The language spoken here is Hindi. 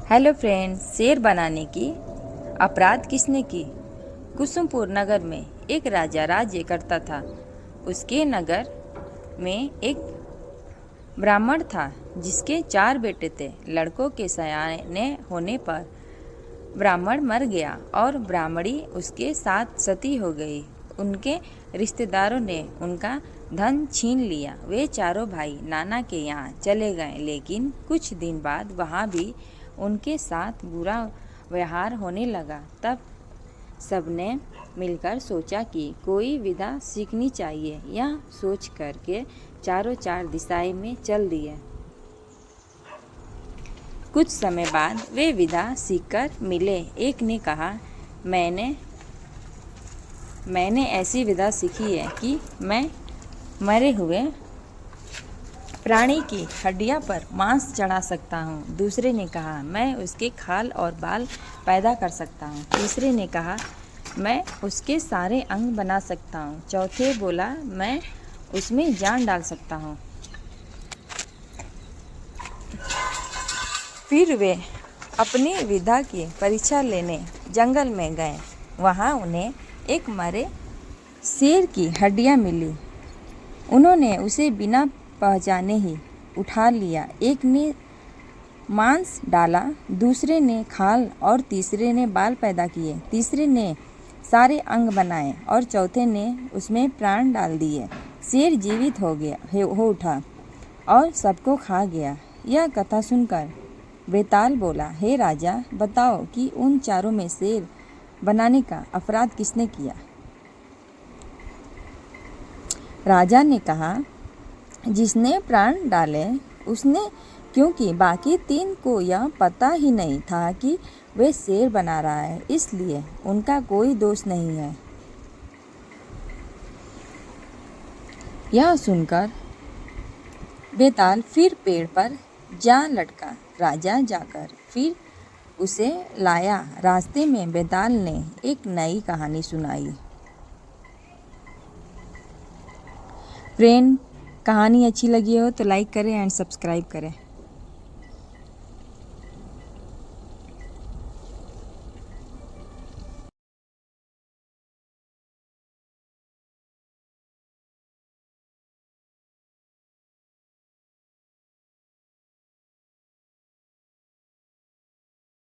हेलो फ्रेंड्स, शेर बनाने की अपराध किसने की। कुसुमपुर नगर में एक राजा राज्य करता था। उसके नगर में एक ब्राह्मण था जिसके 4 बेटे थे। लड़कों के सयाने होने पर ब्राह्मण मर गया और ब्राह्मणी उसके साथ सती हो गई। उनके रिश्तेदारों ने उनका धन छीन लिया। वे चारों भाई नाना के यहाँ चले गए, लेकिन कुछ दिन बाद वहाँ भी उनके साथ बुरा व्यवहार होने लगा। तब सबने मिलकर सोचा कि कोई विधा सीखनी चाहिए। यह सोच करके चारों 4 दिशाएं में चल दिए। कुछ समय बाद वे विधा सीखकर मिले। एक ने कहा, मैंने ऐसी विधा सीखी है कि मैं मरे हुए प्राणी की हड्डियां पर मांस चढ़ा सकता हूँ। दूसरे ने कहा, मैं उसके खाल और बाल पैदा कर सकता हूँ। तीसरे ने कहा, मैं उसके सारे अंग बना सकता हूँ। चौथे बोला, मैं उसमें जान डाल सकता हूँ। फिर वे अपनी विधा की परीक्षा लेने जंगल में गए। वहाँ उन्हें एक मरे शेर की हड्डियाँ मिली। उन्होंने उसे बिना पहचाने ही उठा लिया। एक ने मांस डाला, दूसरे ने खाल और तीसरे ने बाल पैदा किए। तीसरे ने सारे अंग बनाए और चौथे ने उसमें प्राण डाल दिए। शेर जीवित हो उठा और सबको खा गया। यह कथा सुनकर बेताल बोला, हे राजा, बताओ कि उन चारों में शेर बनाने का अपराध किसने किया। राजा ने कहा, जिसने प्राण डाले उसने, क्योंकि बाकी 3 को यह पता ही नहीं था कि वे शेर बना रहा है, इसलिए उनका कोई दोष नहीं है। यह सुनकर बेताल फिर पेड़ पर जा लटका। राजा जाकर फिर उसे लाया। रास्ते में बेताल ने एक नई कहानी सुनाई। फ्रेंड, कहानी अच्छी लगी हो तो लाइक करें एंड सब्सक्राइब करें।